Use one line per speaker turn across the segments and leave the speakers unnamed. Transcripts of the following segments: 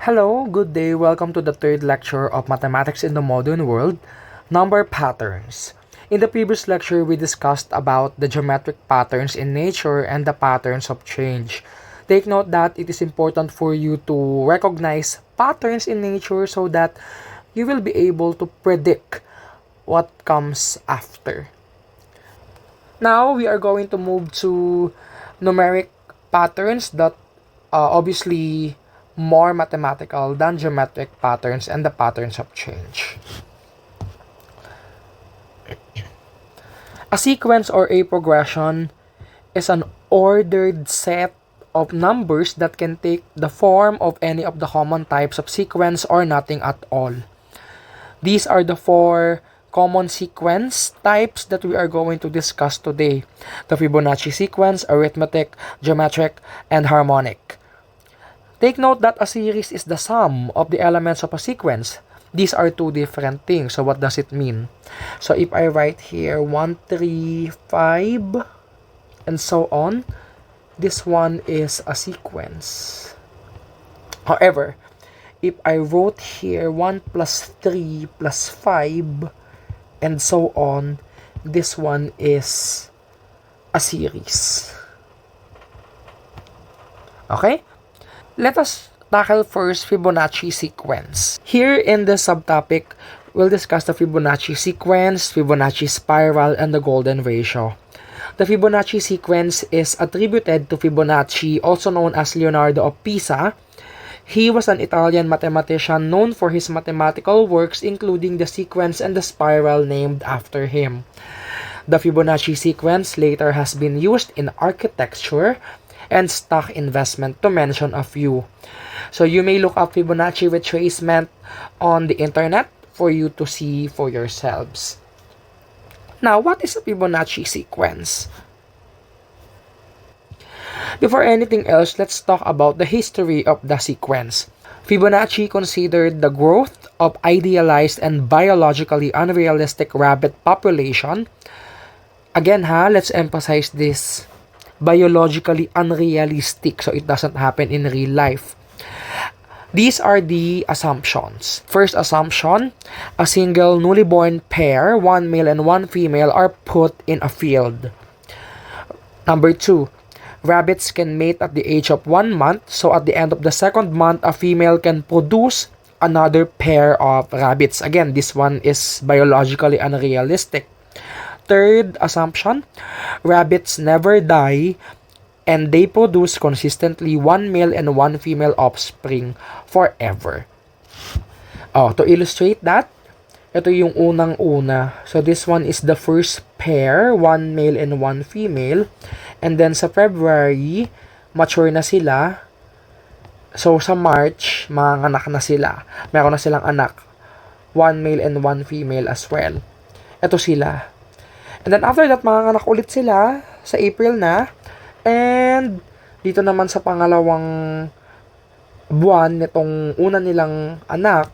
Hello, good day. Welcome to the third lecture of Mathematics in the Modern World, Number Patterns. In the previous lecture, we discussed about the geometric patterns in nature and the patterns of change. Take note that it is important for you to recognize patterns in nature so that you will be able to predict what comes after. Now, we are going to move to numeric patterns that obviously more mathematical than geometric patterns and the patterns of change. A sequence or a progression is an ordered set of numbers that can take the form of any of the common types of sequence or nothing at all. These are the four common sequence types that we are going to discuss today: the Fibonacci sequence, arithmetic, geometric, and harmonic. Take note that a series is the sum of the elements of a sequence. These are two different things. So what does it mean? So if I write here 1, 3, 5, and so on, this one is a sequence. However, if I wrote here 1 plus 3 plus 5, and so on, this one is a series. Okay? Let us tackle first Fibonacci sequence. Here in this subtopic, we'll discuss the Fibonacci sequence, Fibonacci spiral, and the golden ratio. The Fibonacci sequence is attributed to Fibonacci, also known as Leonardo of Pisa. He was an Italian mathematician known for his mathematical works, including the sequence and the spiral named after him. The Fibonacci sequence later has been used in architecture and stock investment, to mention a few. So you may look up Fibonacci retracement on the internet for you to see for yourselves. Now, what is a Fibonacci sequence? Before anything else, let's talk about the history of the sequence. Fibonacci considered the growth of idealized and biologically unrealistic rabbit population. Again let's emphasize this: biologically unrealistic, so it doesn't happen in real life. These are the assumptions. First assumption: a single newly born pair, one male and one female, are put in a field. Number 2, rabbits can mate at the age of 1 month, so at the end of the second month, a female can produce another pair of rabbits. Again, this one is biologically unrealistic. Third assumption: rabbits never die and they produce consistently one male and one female offspring forever. To illustrate that, ito yung unang-una. So this one is the first pair, one male and one female. And then sa February, mature na sila. So sa March, manganak na sila. Meron na silang anak. One male and one female as well. Ito sila. And then after that, manganganak ulit sila sa April na. And dito naman sa pangalawang buwan nitong una nilang anak,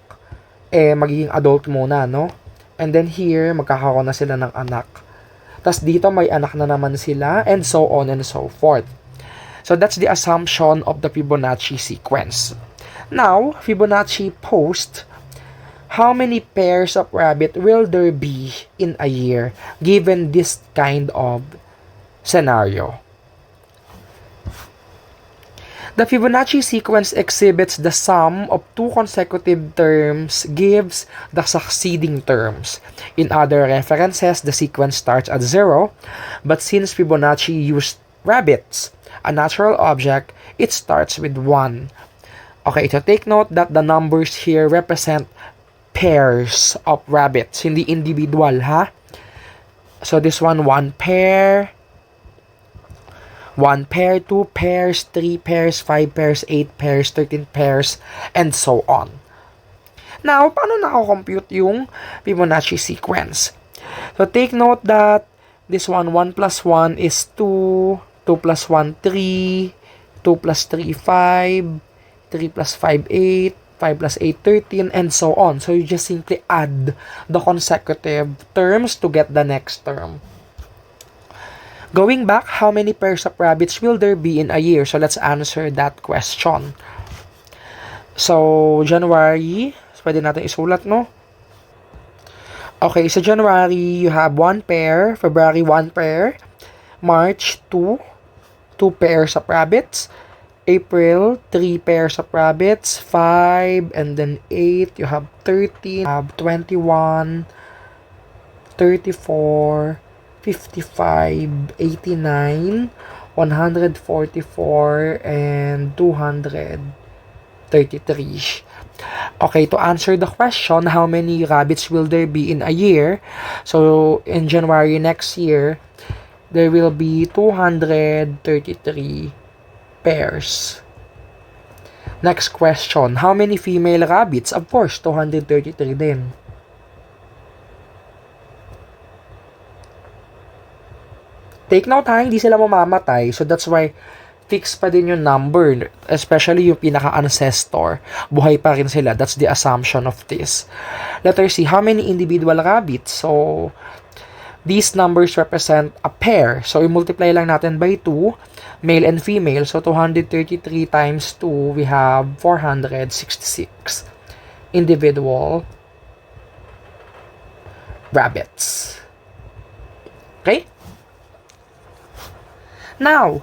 magiging adult muna, no? And then here, magkakaroon na sila ng anak. Tas dito may anak na naman sila, and so on and so forth. So that's the assumption of the Fibonacci sequence. Now, Fibonacci posed: how many pairs of rabbit will there be in a year given this kind of scenario? The Fibonacci sequence exhibits the sum of two consecutive terms gives the succeeding terms. In other references, the sequence starts at 0, but since Fibonacci used rabbits, a natural object, it starts with 1. Okay, so take note that the numbers here represent pairs of rabbits, hindi individual, ha? So this one pair, 1 pair, 2 pairs, 3 pairs, 5 pairs, 8 pairs, 13 pairs, and so on. Now, paano nako-compute yung Fibonacci sequence? So take note that this one 1 plus 1 is 2, 2 plus 1, 3, 2 plus 3, 5, 3 plus 5, 8, 5 plus 8, 13, and so on. So you just simply add the consecutive terms to get the next term. Going back, how many pairs of rabbits will there be in a year? So let's answer that question. So, January, pwede natin isulat, no? Okay, so January, you have 1 pair. February, 1 pair. March, 2 pairs of rabbits. April, 3 pairs of rabbits. 5, and then 8. You have 13, you have 21, 34, 55, 89, 144, and 233. Okay, to answer the question, how many rabbits will there be in a year? So, in January next year, there will be 233 pairs. Next question, how many female rabbits? Of course, 233 din. Take note ha, hindi sila mamamatay. So, that's why fixed pa din yung number, especially yung pinaka-ancestor. Buhay pa rin sila. That's the assumption of this. Letter C, how many individual rabbits? So, these numbers represent a pair. So, i-multiply lang natin by 2, male and female. So, 233 times 2, we have 466 individual rabbits. Okay? Now,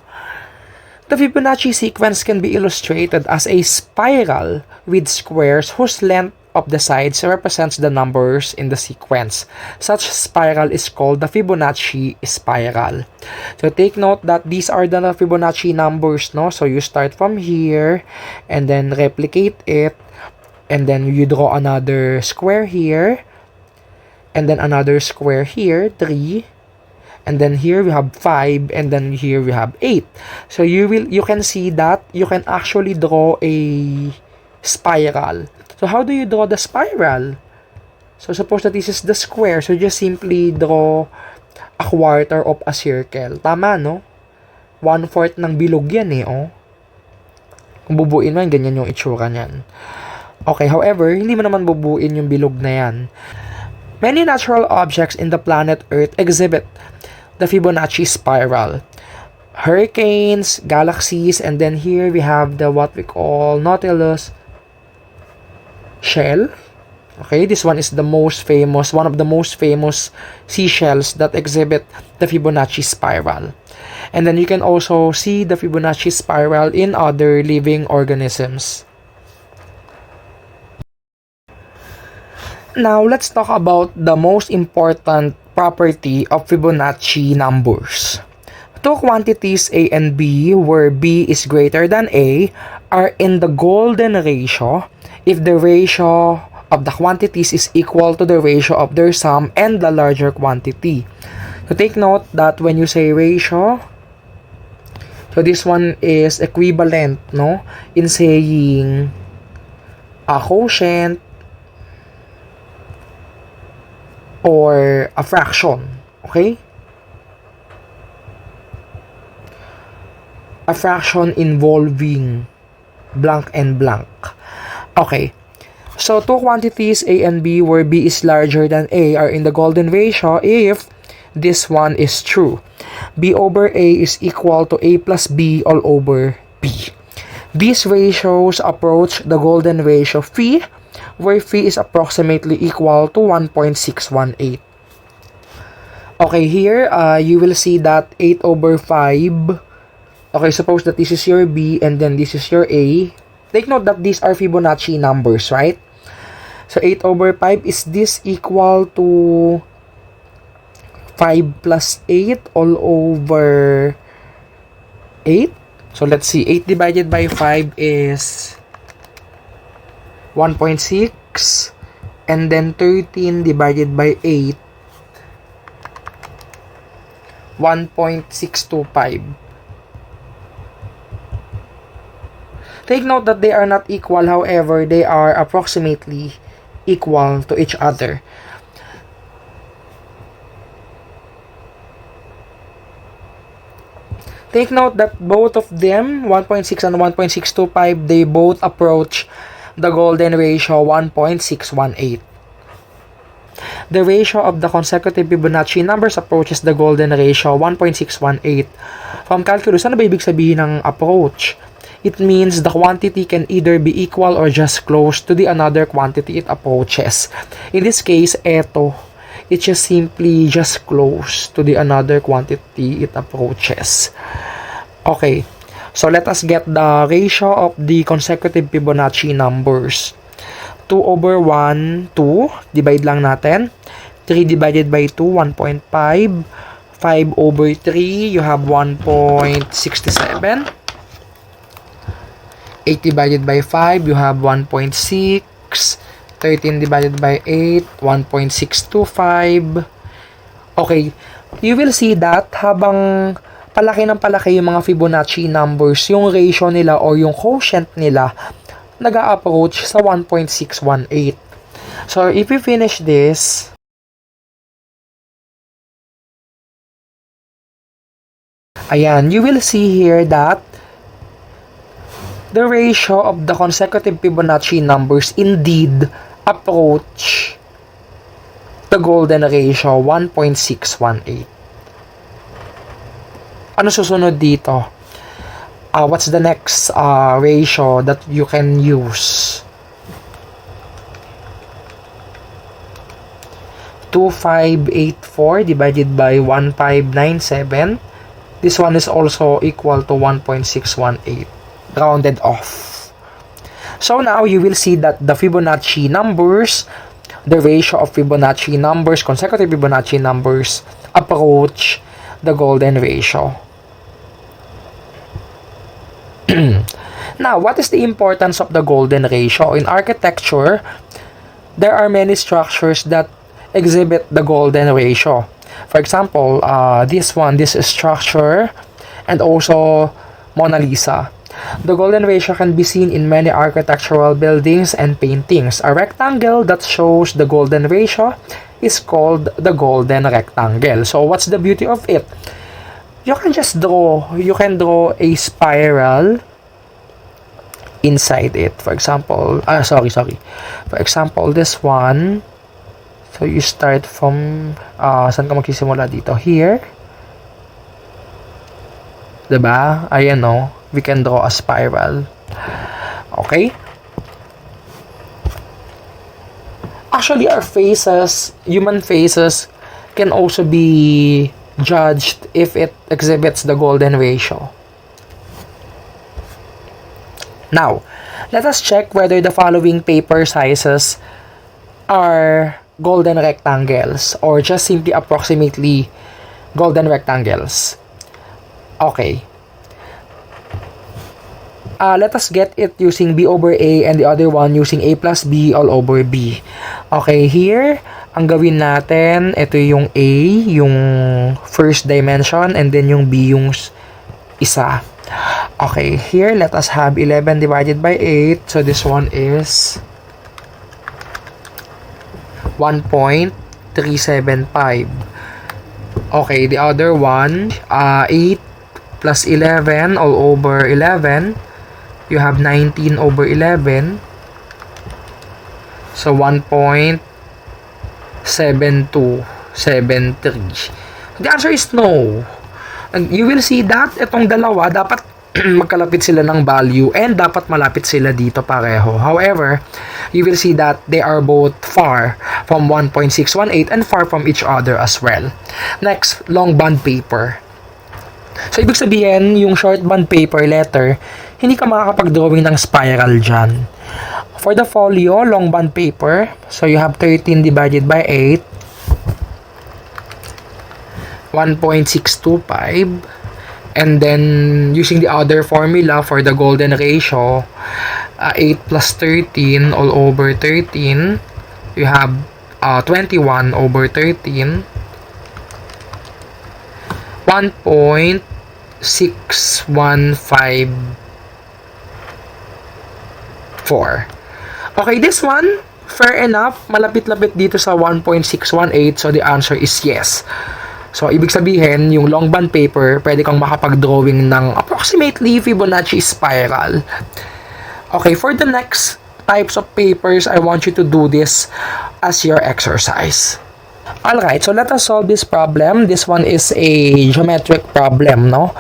the Fibonacci sequence can be illustrated as a spiral with squares whose length of the sides represents the numbers in the sequence. Such spiral is called the Fibonacci spiral. So take note that these are the Fibonacci numbers, no? So you start from here and then replicate it, and then you draw another square here, and then another square here, 3. And then here we have 5, and then here we have 8. So you can see that you can actually draw a spiral. So how do you draw the spiral? So suppose that this is the square, so just simply draw a quarter of a circle. Tama, no? 1/4 ng bilog yan eh, oh. Kung bubuin mo, ganyan yung itsura niyan. Okay, however, hindi mo naman bubuin yung bilog na yan. Many natural objects in the planet Earth exhibit the Fibonacci spiral. Hurricanes, galaxies, and then here we have the what we call Nautilus shell. Okay, this one is the most famous, one of the most famous seashells that exhibit the Fibonacci spiral. And then you can also see the Fibonacci spiral in other living organisms. Now, let's talk about the most important property of Fibonacci numbers. Two quantities A and B, where B is greater than A, are in the golden ratio if the ratio of the quantities is equal to the ratio of their sum and the larger quantity. So take note that when you say ratio, so this one is equivalent, no, in saying a quotient or a fraction, okay? A fraction involving blank and blank. Okay, so two quantities A and B where B is larger than A are in the golden ratio if this one is true. B over A is equal to A plus B all over B. These ratios approach the golden ratio phi, where phi is approximately equal to 1.618. Okay, here you will see that 8 over 5. Okay, suppose that this is your B and then this is your A. Take note that these are Fibonacci numbers, right? So 8 over 5, is this equal to 5 plus 8 all over 8? So let's see, 8 divided by 5 is 1.6, and then 13 divided by 8, 1.625. Take note that they are not equal, however, they are approximately equal to each other. Take note that both of them, 1.6 and 1.625, they both approach the golden ratio 1.618. The ratio of the consecutive Fibonacci numbers approaches the golden ratio 1.618. From calculus, ano ba ibig sabihin ng approach? it means the quantity can either be equal or just close to the another quantity it approaches. In this case, eto, it's just simply just close to the another quantity it approaches. Okay, so let us get the ratio of the consecutive Fibonacci numbers. 2 over 1, 2. Divide lang natin. 3 divided by 2, 1.5. 5 over 3, you have 1.67. 8 divided by 5, you have 1.6. 13 divided by 8, 1.625. Okay, you will see that habang palaki ng palaki yung mga Fibonacci numbers, yung ratio nila or yung quotient nila nag-a-approach sa 1.618. So, if we finish this, ayan, you will see here that the ratio of the consecutive Fibonacci numbers indeed approach the golden ratio, 1.618. Ano susunod dito? What's the next ratio that you can use? 2584 divided by 1597. This one is also equal to 1.618, rounded off. So now you will see that the Fibonacci numbers, the ratio of Fibonacci numbers, consecutive Fibonacci numbers, approach the golden ratio. Now, what is the importance of the golden ratio? In architecture, there are many structures that exhibit the golden ratio. For example, this structure, and also Mona Lisa. The golden ratio can be seen in many architectural buildings and paintings. A rectangle that shows the golden ratio is called the golden rectangle. So, what's the beauty of it? You can just draw. You can draw a spiral inside it. For example, For example, this one. So, you start from, saan ka magsisimula dito? Here. Diba? Ayan, no? We can draw a spiral. Okay? Actually, our faces, human faces, can also be judged if it exhibits the golden ratio. Now, let us check whether the following paper sizes are golden rectangles or just simply approximately golden rectangles. Okay. Let us get it using B over A and the other one using A plus B all over B. Okay, here, ang gawin natin, ito yung A, yung first dimension, and then yung B yung isa. Okay, here, let us have 11 divided by 8. So, this one is 1.375. Okay, the other one, 8 plus 11 all over 11. You have 19 over 11. So, 1.7273. The answer is no. And you will see that itong dalawa, dapat magkalapit sila ng value and dapat malapit sila dito pareho. However, you will see that they are both far from 1.618 and far from each other as well. Next, long bond paper. So, ibig sabihin, yung short bond paper letter, hindi ka makakapag-drawing ng spiral dyan. For the folio, long bond paper, so you have 13 divided by 8, 1.625, and then using the other formula for the golden ratio, 8 plus 13 all over 13, you have 21 over 13, 1.6154. Okay, this one, fair enough, malapit-lapit dito sa 1.618, so the answer is yes. So, ibig sabihin, yung long bond paper, pwede kang makapag-drawing ng approximately Fibonacci spiral. Okay, for the next types of papers, I want you to do this as your exercise. Alright, so let us solve this problem. This one is a geometric problem, no?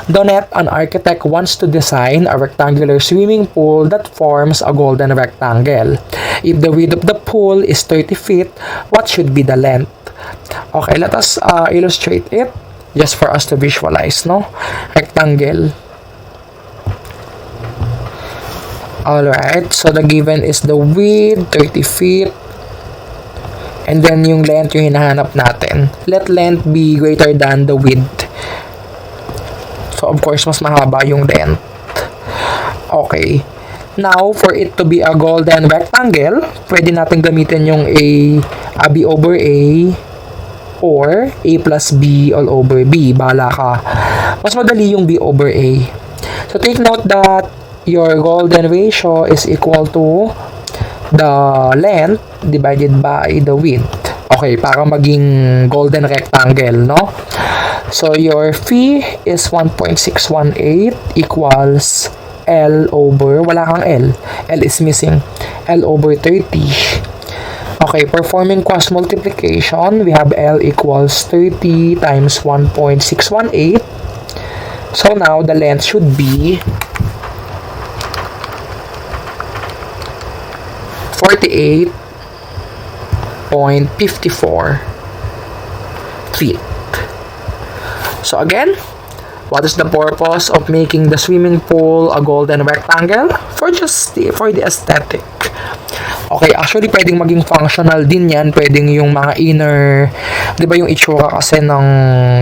Donette, an architect, wants to design a rectangular swimming pool that forms a golden rectangle. If the width of the pool is 30 feet, what should be the length? Okay, let us illustrate it just for us to visualize, no? Rectangle. Alright, so the given is the width, 30 feet. And then yung length yung hinahanap natin. Let length be greater than the width. So, of course, mas mahaba yung length. Okay. Now, for it to be a golden rectangle, pwede natin gamitin yung B over A or A plus B all over B. Bahala ka. Mas madali yung B over A. So, take note that your golden ratio is equal to the length divided by the width. Okay, para maging golden rectangle, no? So, your phi is 1.618 equals L over, wala kang L. L is missing. L over 30. Okay, performing cross multiplication, we have L equals 30 times 1.618. So, now, the length should be 48.54 feet. So again, what is the purpose of making the swimming pool a golden rectangle? For the aesthetic. Okay, actually pwedeng maging functional din yan. Pwedeng yung mga inner, di ba yung itsura kasi ng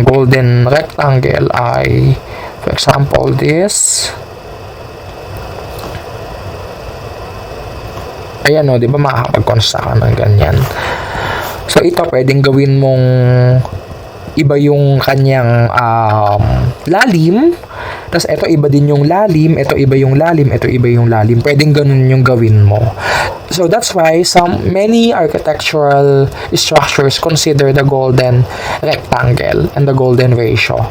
golden rectangle ay, for example, this. Ayan o, di ba makakapag-construct ka ng ganyan. So, ito pwedeng gawin mong iba yung kanyang lalim. Tapos, ito iba din yung lalim. Ito iba yung lalim. Ito iba yung lalim. Pwedeng ganun yung gawin mo. So, that's why many architectural structures consider the golden rectangle and the golden ratio.